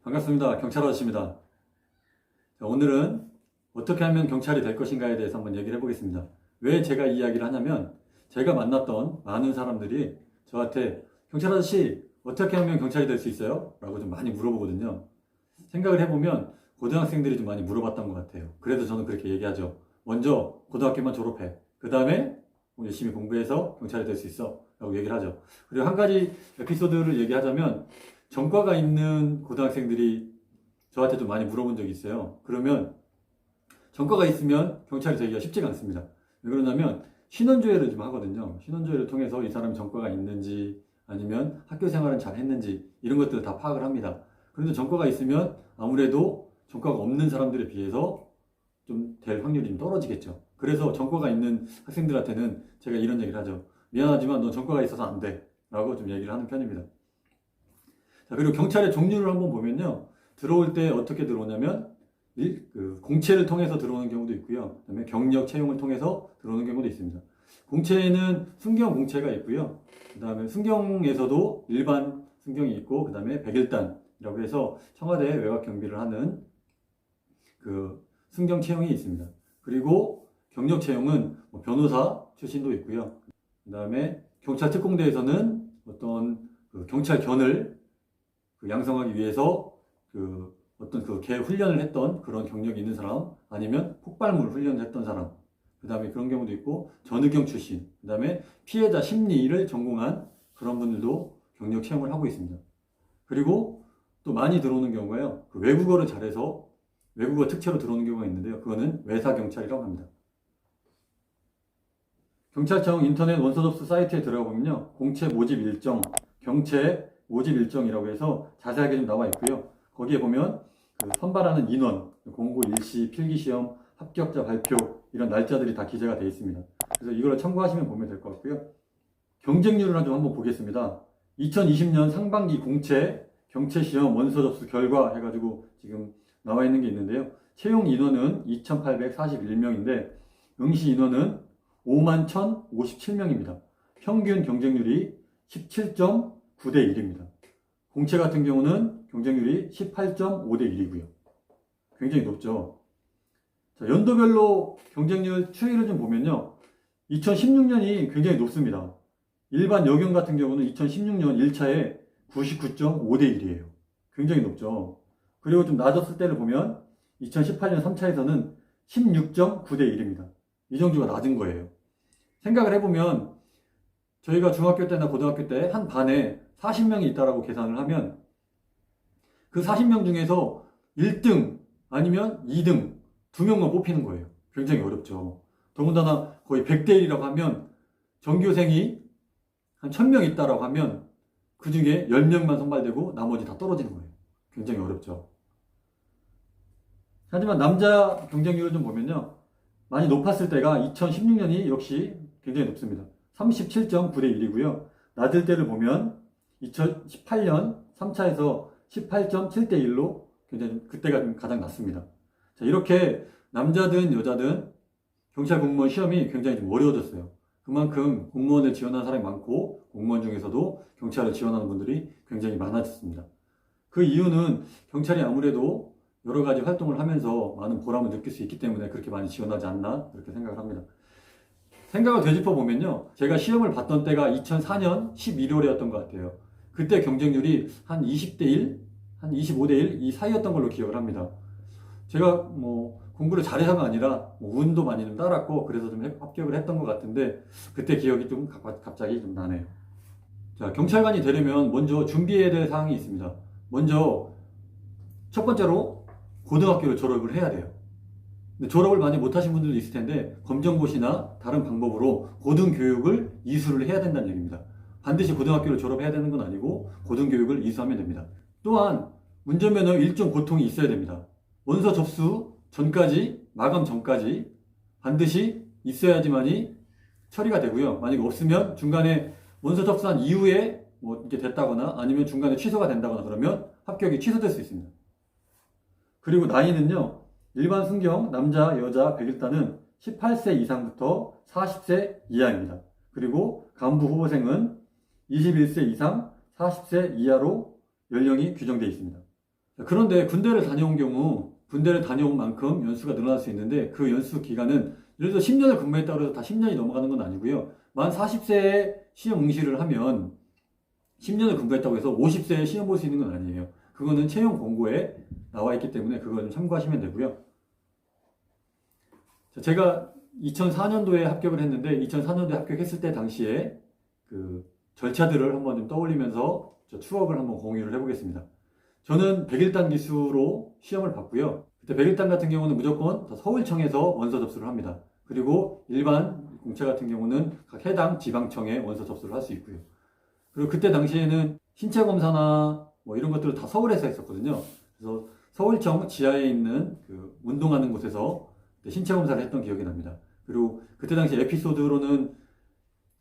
반갑습니다. 경찰 아저씨입니다. 자, 오늘은 어떻게 하면 경찰이 될 것인가에 대해서 한번 얘기를 해보겠습니다. 왜 제가 이 이야기를 하냐면 제가 만났던 많은 사람들이 저한테 경찰 아저씨 어떻게 하면 경찰이 될 수 있어요? 라고 좀 많이 물어보거든요. 생각을 해보면 고등학생들이 좀 많이 물어봤던 것 같아요. 그래서 저는 그렇게 얘기하죠. 먼저 고등학교만 졸업해. 그 다음에 열심히 공부해서 경찰이 될 수 있어. 라고 얘기를 하죠. 그리고 한 가지 에피소드를 얘기하자면 전과가 있는 고등학생들이 저한테 좀 많이 물어본 적이 있어요. 그러면 전과가 있으면 경찰이 되기가 쉽지가 않습니다. 왜 그러냐면 신원조회를 좀 하거든요. 신원조회를 통해서 이 사람이 전과가 있는지 아니면 학교 생활은 잘 했는지 이런 것들을 다 파악을 합니다. 그런데 전과가 있으면 아무래도 전과가 없는 사람들에 비해서 좀 될 확률이 좀 떨어지겠죠. 그래서 전과가 있는 학생들한테는 제가 이런 얘기를 하죠. 미안하지만 너 전과가 있어서 안 돼. 라고 좀 얘기를 하는 편입니다. 자, 그리고 경찰의 종류를 한번 보면요. 들어올 때 어떻게 들어오냐면 공채를 통해서 들어오는 경우도 있고요. 그다음에 경력 채용을 통해서 들어오는 경우도 있습니다. 공채에는 순경 공채가 있고요. 그다음에 순경에서도 일반 순경이 있고 그다음에 백일단이라고 해서 청와대 외곽 경비를 하는 그 순경 채용이 있습니다. 그리고 경력 채용은 변호사 출신도 있고요. 그다음에 경찰 특공대에서는 어떤 경찰 견을 양성하기 위해서 어떤 개 훈련을 했던 그런 경력이 있는 사람, 아니면 폭발물 훈련을 했던 사람, 그 다음에 그런 경우도 있고, 전의경 출신, 그 다음에 피해자 심리를 전공한 그런 분들도 경력 채용을 하고 있습니다. 그리고 또 많이 들어오는 경우가요, 외국어를 잘해서 외국어 특채로 들어오는 경우가 있는데요. 그거는 외사경찰이라고 합니다. 경찰청 인터넷 원서 접수 사이트에 들어가 보면요, 공채 모집 일정, 경채 모집 일정이라고 해서 자세하게 좀 나와 있고요. 거기에 보면 선발하는 인원, 공고 일시, 필기시험, 합격자 발표 이런 날짜들이 다 기재가 되어 있습니다. 그래서 이걸 참고하시면 보면 될 것 같고요. 경쟁률을 좀 한번 보겠습니다. 2020년 상반기 공채 경채시험 원서 접수 결과 해가지고 지금 나와 있는 게 있는데요. 채용 인원은 2,841명인데 응시 인원은 51,057명입니다. 평균 경쟁률이 17.9대 1입니다. 공채 같은 경우는 경쟁률이 18.5대 1이고요. 굉장히 높죠. 자, 연도별로 경쟁률 추이를 좀 보면요. 2016년이 굉장히 높습니다. 일반 여경 같은 경우는 2016년 1차에 99.5대 1이에요. 굉장히 높죠. 그리고 좀 낮았을 때를 보면 2018년 3차에서는 16.9대 1입니다. 이 정도가 낮은 거예요. 생각을 해보면 저희가 중학교 때나 고등학교 때 한 반에 40명이 있다라고 계산을 하면 그 40명 중에서 1등 아니면 2등 2명만 뽑히는 거예요. 굉장히 어렵죠. 더군다나 거의 100대 1이라고 하면 전교생이 한 1000명 있다라고 하면 그 중에 10명만 선발되고 나머지 다 떨어지는 거예요. 굉장히 어렵죠. 하지만 남자 경쟁률을 좀 보면요. 많이 높았을 때가 2016년이 역시 굉장히 높습니다. 37.9대 1이고요. 낮을 때를 보면 2018년 3차에서 18.7대 1로 굉장히 그때가 좀 가장 낮습니다. 자, 이렇게 남자든 여자든 경찰 공무원 시험이 굉장히 좀 어려워졌어요. 그만큼 공무원을 지원하는 사람이 많고 공무원 중에서도 경찰을 지원하는 분들이 굉장히 많아졌습니다. 그 이유는 경찰이 아무래도 여러 가지 활동을 하면서 많은 보람을 느낄 수 있기 때문에 그렇게 많이 지원하지 않나 그렇게 생각을 합니다. 생각을 되짚어 보면요. 제가 시험을 봤던 때가 2004년 11월이었던 것 같아요. 그때 경쟁률이 한 20대 1, 한 25대 1 이 사이였던 걸로 기억을 합니다. 제가 공부를 잘해서가 아니라 운도 많이 좀 따랐고 그래서 좀 합격을 했던 것 같은데 그때 기억이 좀 갑자기 좀 나네요. 자, 경찰관이 되려면 먼저 준비해야 될 사항이 있습니다. 먼저 첫 번째로 고등학교를 졸업을 해야 돼요. 근데 졸업을 많이 못하신 분들도 있을 텐데 검정고시나 다른 방법으로 고등교육을 이수를 해야 된다는 얘기입니다. 반드시 고등학교를 졸업해야 되는 건 아니고 고등교육을 이수하면 됩니다. 또한 운전면허 일종 고통이 있어야 됩니다. 원서 접수 전까지, 마감 전까지 반드시 있어야지만이 처리가 되고요. 만약에 없으면 중간에 원서 접수한 이후에 이렇게 됐다거나 아니면 중간에 취소가 된다거나 그러면 합격이 취소될 수 있습니다. 그리고 나이는요. 일반 순경 남자, 여자, 백일단은 18세 이상부터 40세 이하입니다. 그리고 간부 후보생은 21세 이상 40세 이하로 연령이 규정되어 있습니다. 그런데 군대를 다녀온 경우 군대를 다녀온 만큼 연수가 늘어날 수 있는데 그 연수 기간은 예를 들어 10년을 근무했다고 해서 다 10년이 넘어가는 건 아니고요. 만 40세에 시험 응시를 하면 10년을 근무했다고 해서 50세에 시험 볼 수 있는 건 아니에요. 그거는 채용 공고에 나와 있기 때문에 그걸 좀 참고하시면 되고요. 제가 2004년도에 합격을 했는데 2004년도에 합격했을 때 당시에 그 절차들을 한번 좀 떠올리면서 추억을 한번 공유를 해보겠습니다. 저는 101단 기수로 시험을 봤고요. 그때 101단 같은 경우는 무조건 서울청에서 원서 접수를 합니다. 그리고 일반 공채 같은 경우는 각 해당 지방청에 원서 접수를 할 수 있고요. 그리고 그때 당시에는 신체 검사나 뭐 이런 것들을 다 서울에서 했었거든요. 그래서 서울청 지하에 있는 그 운동하는 곳에서 신체 검사를 했던 기억이 납니다. 그리고 그때 당시 에피소드로는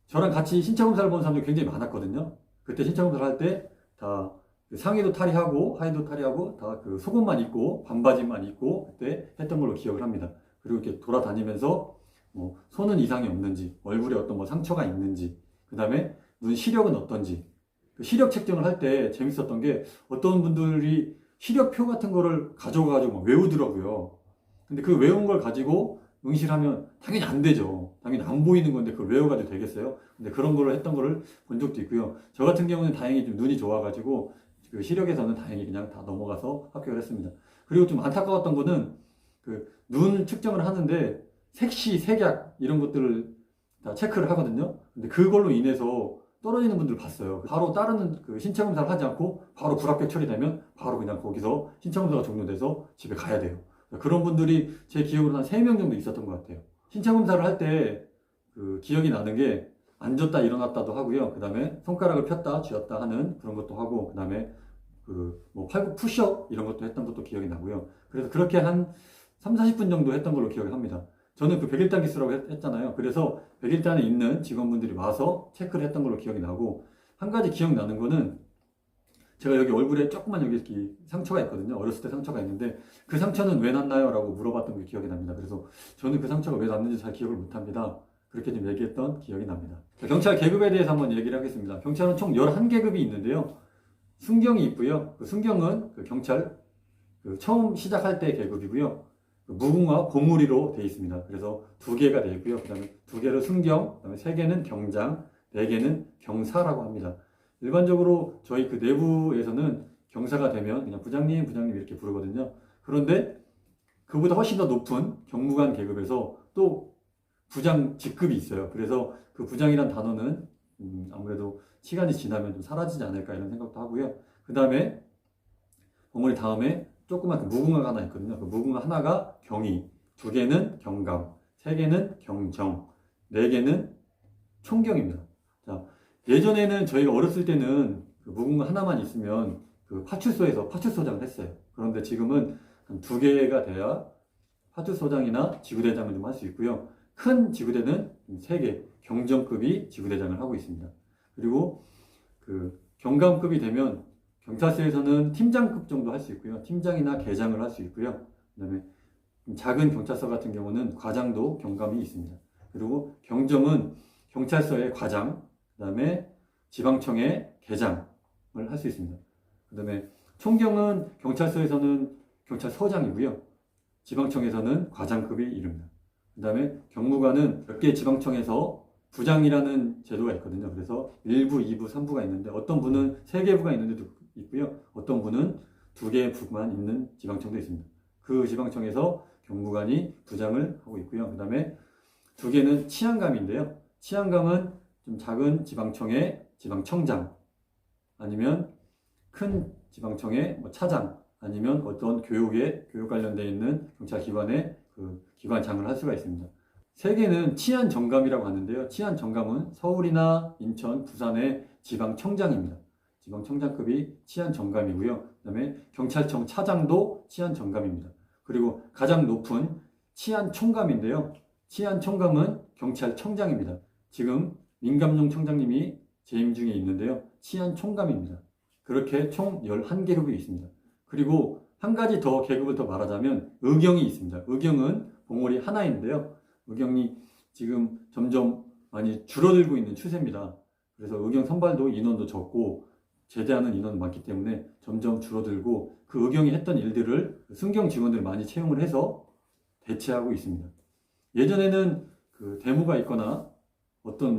저랑 같이 신체 검사를 본 사람들이 굉장히 많았거든요. 그때 신체 검사를 할 때 다 상의도 탈의하고 하의도 탈의하고 다 그 속옷만 입고 반바지만 입고 그때 했던 걸로 기억을 합니다. 그리고 이렇게 돌아다니면서 뭐 손은 이상이 없는지, 얼굴에 어떤 뭐 상처가 있는지, 그 다음에 눈 시력은 어떤지, 그 시력 측정을 할 때 재밌었던 게 어떤 분들이 시력표 같은 거를 가져가가지고 막 외우더라고요. 근데 그 외운 걸 가지고 응시하면 당연히 안 되죠. 당연히 안 보이는 건데 그걸 외워가지고 되겠어요? 근데 그런 걸 했던 거를 본 적도 있고요. 저 같은 경우는 다행히 좀 눈이 좋아가지고 그 시력에서는 다행히 그냥 다 넘어가서 합격을 했습니다. 그리고 좀 안타까웠던 거는 그 눈 측정을 하는데 색시, 색약 이런 것들을 다 체크를 하거든요. 근데 그걸로 인해서 떨어지는 분들 봤어요. 바로 다른 그 신체 검사를 하지 않고 바로 불합격 처리되면 바로 그냥 거기서 신체 검사가 종료돼서 집에 가야 돼요. 그런 분들이 제 기억으로 한 3명 정도 있었던 것 같아요. 신체 검사를 할 때 그 기억이 나는 게 앉았다 일어났다도 하고요. 그 다음에 손가락을 폈다 쥐었다 하는 그런 것도 하고, 그 다음에 그 뭐 팔굽 푸시업 이런 것도 했던 것도 기억이 나고요. 그래서 그렇게 한 3, 40분 정도 했던 걸로 기억을 합니다. 저는 그 101단 기수라고 했잖아요. 그래서 101단에 있는 직원분들이 와서 체크를 했던 걸로 기억이 나고, 한 가지 기억나는 거는 제가 여기 얼굴에 조그만 여기 이렇게 상처가 있거든요. 어렸을 때 상처가 있는데 그 상처는 왜 났나요? 라고 물어봤던 게 기억이 납니다. 그래서 저는 그 상처가 왜 났는지 잘 기억을 못합니다. 그렇게 좀 얘기했던 기억이 납니다. 경찰 계급에 대해서 한번 얘기를 하겠습니다. 경찰은 총 11계급이 있는데요. 순경이 있고요. 그 순경은 그 경찰 그 처음 시작할 때 계급이고요. 그 무궁화 보물이로 되어 있습니다. 그래서 2개가 되어 있고요. 그 다음에 2개로 순경, 그 다음에 3개는 경장, 4개는 경사라고 합니다. 일반적으로 저희 그 내부에서는 경사가 되면 그냥 부장님, 부장님 이렇게 부르거든요. 그런데 그보다 훨씬 더 높은 경무관 계급에서 또 부장 직급이 있어요. 그래서 그 부장이란 단어는 아무래도 시간이 지나면 좀 사라지지 않을까 이런 생각도 하고요. 그 다음에 봉우리 다음에 조그만 그 무궁화가 하나 있거든요. 그 무궁화 하나가 경위, 2개는 경감, 3개는 경정, 4개는 총경입니다. 자, 예전에는 저희가 어렸을 때는 그 무궁화 하나만 있으면 그 파출소에서 파출소장을 했어요. 그런데 지금은 한 2개가 돼야 파출소장이나 지구대장을 좀 할 수 있고요. 큰 지구대는 3개, 경정급이 지구대장을 하고 있습니다. 그리고 그 경감급이 되면 경찰서에서는 팀장급 정도 할 수 있고요. 팀장이나 계장을 할 수 있고요. 그 다음에 작은 경찰서 같은 경우는 과장도 경감이 있습니다. 그리고 경정은 경찰서의 과장, 그 다음에 지방청의 계장을 할 수 있습니다. 그 다음에 총경은 경찰서에서는 경찰서장이고요. 지방청에서는 과장급이 이릅니다. 그 다음에 경무관은 몇 개 지방청에서 부장이라는 제도가 있거든요. 그래서 1부, 2부, 3부가 있는데 어떤 분은 3개 부가 있는 데도 있고요. 어떤 분은 2개 부만 있는 지방청도 있습니다. 그 지방청에서 경무관이 부장을 하고 있고요. 그 다음에 2개는 치안감인데요. 치안감은 좀 작은 지방청의 지방청장, 아니면 큰 지방청의 뭐 차장, 아니면 어떤 교육 관련되어 있는 경찰기관의 그 기관장을 할 수가 있습니다. 3개는 치안정감이라고 하는데요. 치안정감은 서울이나 인천, 부산의 지방청장입니다. 지방청장급이 치안정감이고요. 그 다음에 경찰청 차장도 치안정감입니다. 그리고 가장 높은 치안총감인데요. 치안총감은 경찰청장입니다. 지금 민감용 청장님이 재임 중에 있는데요. 치안총감입니다. 그렇게 총 11계급이 있습니다. 그리고 한 가지 더 계급을 더 말하자면 의경이 있습니다. 의경은 봉오리 하나인데요. 의경이 지금 점점 많이 줄어들고 있는 추세입니다. 그래서 의경 선발도 인원도 적고 제대하는 인원은 많기 때문에 점점 줄어들고 그 의경이 했던 일들을 순경 직원들을 많이 채용을 해서 대체하고 있습니다. 예전에는 그 대무가 있거나 어떤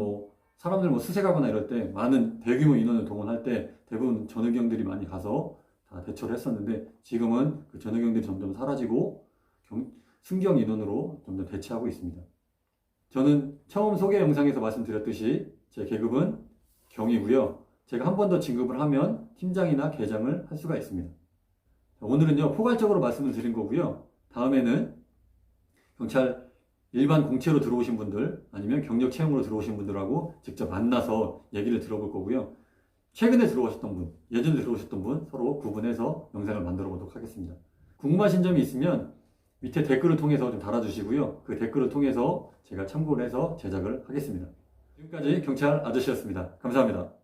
사람들 수색하거나 이럴 때 많은 대규모 인원을 동원할 때 대부분 전의경들이 많이 가서 다 대처를 했었는데 지금은 그 전의경들이 점점 사라지고 순경 인원으로 점점 대체하고 있습니다. 저는 처음 소개 영상에서 말씀드렸듯이 제 계급은 경이고요. 제가 한 번 더 진급을 하면 팀장이나 계장을 할 수가 있습니다. 오늘은요, 포괄적으로 말씀을 드린 거고요. 다음에는 경찰 일반 공채로 들어오신 분들 아니면 경력 채용으로 들어오신 분들하고 직접 만나서 얘기를 들어볼 거고요. 최근에 들어오셨던 분, 예전에 들어오셨던 분 서로 구분해서 영상을 만들어 보도록 하겠습니다. 궁금하신 점이 있으면 밑에 댓글을 통해서 좀 달아주시고요. 그 댓글을 통해서 제가 참고를 해서 제작을 하겠습니다. 지금까지 경찰 아저씨였습니다. 감사합니다.